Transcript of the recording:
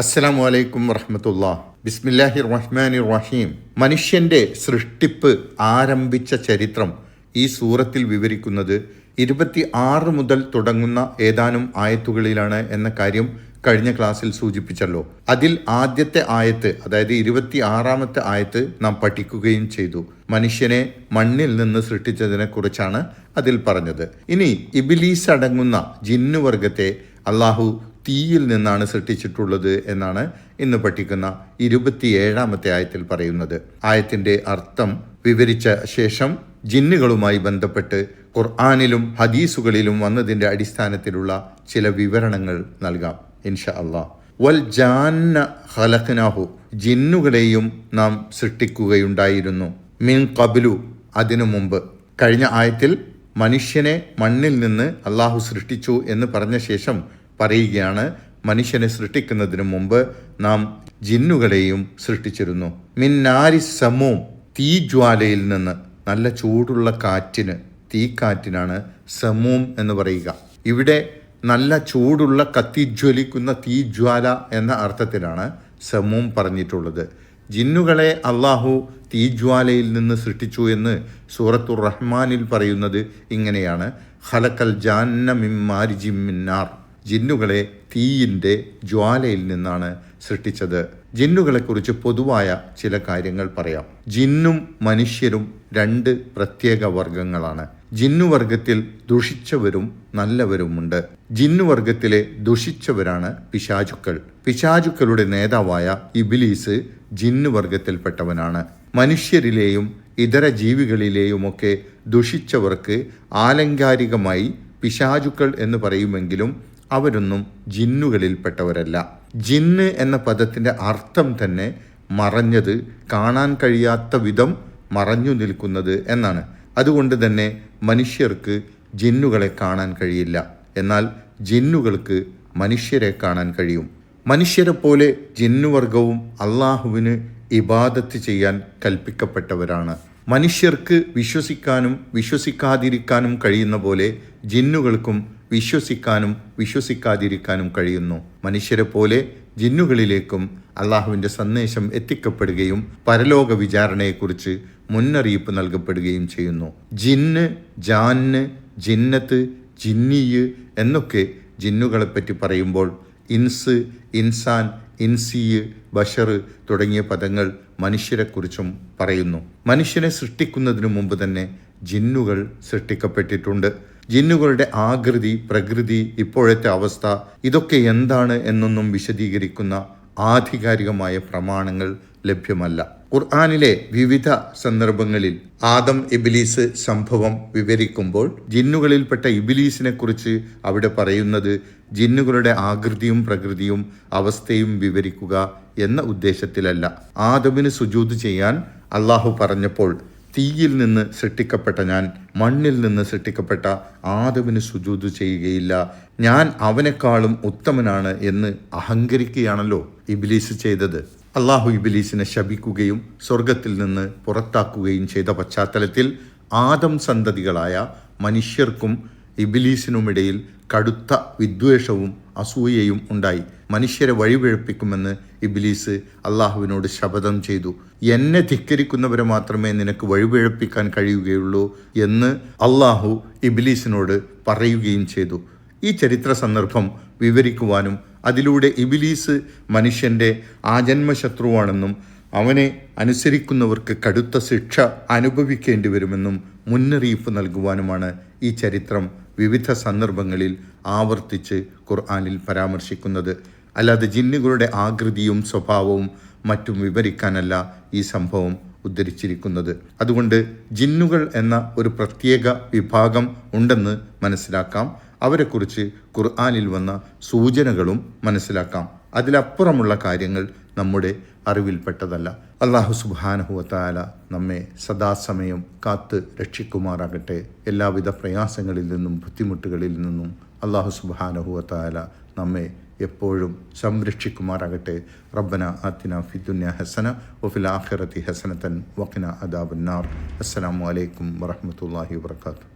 അസ്സലാമു അലൈക്കും വറഹ്മത്തുള്ളാഹി. ബിസ്മില്ലാഹിർ റഹ്മാനിർ റഹീം. മനുഷ്യൻ്റെ സൃഷ്ടിപ്പ് ആരംഭിച്ച ചരിത്രം ഈ സൂറത്തിൽ വിവരിക്കുന്നത് 26 മുതൽ തുടങ്ങുന്ന ഏതാനും ആയത്തുകളിലാണ് എന്ന കാര്യം കഴിഞ്ഞ ക്ലാസ്സിൽ സൂചിപ്പിച്ചല്ലോ. അതിൽ ആദ്യത്തെ ആയത്ത്, അതായത് 26ാമത്തെ ആയത്ത് നാം പഠിക്കുകയും ചെയ്തു. മനുഷ്യനെ മണ്ണിൽ നിന്ന് സൃഷ്ടിച്ചതിനെ കുറിച്ചാണ് അതിൽ പറഞ്ഞത്. ഇനി ഇബ്ലീസ് അടങ്ങുന്ന ജിന്നുവർഗത്തെ അള്ളാഹു തീയിൽ നിന്നാണ് സൃഷ്ടിച്ചിട്ടുള്ളത് എന്നാണ് ഇന്ന് പഠിക്കുന്ന 27ാമത്തെ ആയത്തിൽ പറയുന്നത്. ആയത്തിന്റെ അർത്ഥം വിവരിച്ച ശേഷം ജിന്നുകളുമായി ബന്ധപ്പെട്ട് ഖുർആനിലും ഹദീസുകളിലും വന്നതിന്റെ അടിസ്ഥാനത്തിലുള്ള ചില വിവരണങ്ങൾ നൽകാം ഇൻഷാ അല്ലാഹ്. വൽ ജാന്ന ഖലഖ്നാഹു, ജിന്നുകളെയും നാം സൃഷ്ടിക്കുകയുണ്ടായിരുന്നു. മിൻ ഖബ്ലു, അതിനു മുമ്പ്. കഴിഞ്ഞ ആയത്തിൽ മനുഷ്യനെ മണ്ണിൽ നിന്ന് അള്ളാഹു സൃഷ്ടിച്ചു എന്ന് പറഞ്ഞ ശേഷം പറയുകയാണ്, മനുഷ്യനെ സൃഷ്ടിക്കുന്നതിന് മുമ്പ് നാം ജിന്നുകളെയും സൃഷ്ടിച്ചിരുന്നു. മിന്നാരി സമൂം, തീജ്വാലയിൽ നിന്ന്. നല്ല ചൂടുള്ള കാറ്റിന്, തീക്കാറ്റിനാണ് സമൂം എന്ന് പറയുക. ഇവിടെ നല്ല ചൂടുള്ള കത്തിജ്വലിക്കുന്ന തീജ്വാല എന്ന അർത്ഥത്തിലാണ് സമൂം പറഞ്ഞിട്ടുള്ളത്. ജിന്നുകളെ അള്ളാഹു തീജ്വാലയിൽ നിന്ന് സൃഷ്ടിച്ചു എന്ന് സൂറത്തുർ റഹ്മാനിൽ പറയുന്നത് ഇങ്ങനെയാണ്: ഖലഖൽ ജാന്ന മിൻ മാരിജിൻ മിൻ നാർ. ജിന്നുകളെ തീയിൻ്റെ ജ്വാലയിൽ നിന്നാണ് സൃഷ്ടിച്ചത്. ജിന്നുകളെക്കുറിച്ച് പൊതുവായ ചില കാര്യങ്ങൾ പറയാം. ജിന്നും മനുഷ്യരും രണ്ട് പ്രത്യേക വർഗങ്ങളാണ്. ജിന്നുവർഗത്തിൽ ദുഷിച്ചവരും നല്ലവരുമുണ്ട്. ജിന്നുവർഗത്തിലെ ദുഷിച്ചവരാണ് പിശാചുക്കൾ. പിശാചുക്കളുടെ നേതാവായ ഇബ്ലീസ് ജിന്നുവർഗത്തിൽപ്പെട്ടവനാണ്. മനുഷ്യരിലെയും ഇതര ജീവികളിലെയുമൊക്കെ ദുഷിച്ചവർക്ക് ആലങ്കാരികമായി പിശാചുക്കൾ എന്ന് പറയുമെങ്കിലും അവരൊന്നും ജിന്നുകളിൽപ്പെട്ടവരല്ല. ജിന്ന് എന്ന പദത്തിൻ്റെ അർത്ഥം തന്നെ മറഞ്ഞത്, കാണാൻ കഴിയാത്ത വിധം മറഞ്ഞു നിൽക്കുന്നത് എന്നാണ്. അതുകൊണ്ട് തന്നെ മനുഷ്യർക്ക് ജിന്നുകളെ കാണാൻ കഴിയില്ല. എന്നാൽ ജിന്നുകൾക്ക് മനുഷ്യരെ കാണാൻ കഴിയും. മനുഷ്യരെ പോലെ ജിന്നുവർഗവും അള്ളാഹുവിന് ഇബാദത്ത് ചെയ്യാൻ കൽപ്പിക്കപ്പെട്ടവരാണ്. മനുഷ്യർക്ക് വിശ്വസിക്കാനും വിശ്വസിക്കാതിരിക്കാനും കഴിയുന്ന പോലെ ജിന്നുകൾക്കും വിശ്വസിക്കാനും വിശ്വസിക്കാതിരിക്കാനും കഴിയുന്നു. മനുഷ്യരെ പോലെ ജിന്നുകളിലേക്കും അള്ളാഹുവിൻ്റെ സന്ദേശം എത്തിക്കപ്പെടുകയും പരലോക വിചാരണയെക്കുറിച്ച് മുന്നറിയിപ്പ് നൽകപ്പെടുകയും ചെയ്യുന്നു. ജിന്ന്, ജാന്ന്, ജിന്നത്ത്, ജിന്നിയ് എന്നൊക്കെ ജിന്നുകളെപ്പറ്റി പറയുമ്പോൾ ഇൻസ്, ഇൻസാൻ, ഇൻസിയ്, ബഷർ തുടങ്ങിയ പദങ്ങൾ മനുഷ്യരെക്കുറിച്ചും പറയുന്നു. മനുഷ്യനെ സൃഷ്ടിക്കുന്നതിനു മുമ്പ് തന്നെ ജിന്നുകൾ സൃഷ്ടിക്കപ്പെട്ടിട്ടുണ്ട്. ജിന്നുകളുടെ ആകൃതി, പ്രകൃതി, ഇപ്പോഴത്തെ അവസ്ഥ, ഇതൊക്കെ എന്താണ് എന്നൊന്നും വിശദീകരിക്കുന്ന ആധികാരികമായ പ്രമാണങ്ങൾ ലഭ്യമല്ല. ഖുർആനിലെ വിവിധ സന്ദർഭങ്ങളിൽ ആദം ഇബ്ലീസ് സംഭവം വിവരിക്കുമ്പോൾ ജിന്നുകളിൽപ്പെട്ട ഇബ്ലീസിനെ കുറിച്ച് അവിടെ പറയുന്നത് ജിന്നുകളുടെ ആകൃതിയും പ്രകൃതിയും അവസ്ഥയും വിവരിക്കുക എന്ന ഉദ്ദേശത്തിലല്ല. ആദമിന് സുജൂദ് ചെയ്യാൻ അള്ളാഹു പറഞ്ഞപ്പോൾ തീയിൽ നിന്ന് സൃഷ്ടിക്കപ്പെട്ട ഞാൻ മണ്ണിൽ നിന്ന് സൃഷ്ടിക്കപ്പെട്ട ആദമിന് സുജൂദ് ചെയ്യുകയില്ല, ഞാൻ അവനെക്കാളും ഉത്തമനാണ് എന്ന് അഹങ്കരിക്കുകയാണല്ലോ ഇബ്ലീസ് ചെയ്തത്. അള്ളാഹു ഇബ്ലീസിനെ ശപിക്കുകയും സ്വർഗത്തിൽ നിന്ന് പുറത്താക്കുകയും ചെയ്ത പശ്ചാത്തലത്തിൽ ആദം സന്തതികളായ മനുഷ്യർക്കും ഇബ്ലീസിനുമിടയിൽ കടുത്ത വിദ്വേഷവും അസൂയയും ഉണ്ടായി. മനുഷ്യരെ വഴിപിഴപ്പിക്കുമെന്ന് ഇബ്ലീസ് അള്ളാഹുവിനോട് ശപഥം ചെയ്തു. എന്നെ ധിക്കരിക്കുന്നവരെ മാത്രമേ നിനക്ക് വഴിപിഴപ്പിക്കാൻ കഴിയുകയുള്ളൂ എന്ന് അള്ളാഹു ഇബ്ലീസിനോട് പറയുകയും ചെയ്തു. ഈ ചരിത്ര സന്ദർഭം വിവരിക്കുവാനും അതിലൂടെ ഇബ്ലീസ് മനുഷ്യൻ്റെ ആജന്മശത്രുവാണെന്നും അവനെ അനുസരിക്കുന്നവർക്ക് കടുത്ത ശിക്ഷ അനുഭവിക്കേണ്ടി വരുമെന്നും മുന്നറിയിപ്പ് നൽകുവാനുമാണ് ഈ ചരിത്രം വിവിധ സന്ദർഭങ്ങളിൽ ആവർത്തിച്ച് ഖുർആനിൽ പരാമർശിക്കുന്നത്. അല്ലാതെ ജിന്നുകളുടെ ആകൃതിയും സ്വഭാവവും മറ്റും വിവരിക്കാനല്ല ഈ സംഭവം ഉദ്ധരിച്ചിരിക്കുന്നത്. അതുകൊണ്ട് ജിന്നുകൾ എന്ന ഒരു പ്രത്യേക വിഭാഗം ഉണ്ടെന്ന് മനസ്സിലാക്കാം. അവരെക്കുറിച്ച് ഖുർആനിൽ വന്ന സൂചനകളും മനസ്സിലാക്കാം. അതിലപ്പുറമുള്ള കാര്യങ്ങൾ നമ്മുടെ അറിവിൽപ്പെട്ടതല്ല. അല്ലാഹു സുബ്ഹാനഹു വ തആല നമ്മെ സദാസമയം കാത്ത് രക്ഷിക്കുമാറാകട്ടെ. എല്ലാവിധ പ്രയാസങ്ങളിൽ നിന്നും ബുദ്ധിമുട്ടുകളിൽ നിന്നും അല്ലാഹു സുബ്ഹാനഹു വ തആല നമ്മെ എപ്പോഴും സംരക്ഷിക്കുമാറാകട്ടെ. റബ്ബന ആതിന ഫിദ്ദുനിയ ഹസന വഫിൽ ആഖിറതി ഹസനതൻ വഖിന അദാബന്നാർ. അസ്സലാമു അലൈക്കും വറഹ്മത്തുള്ളാഹി വബറകാതുഹു.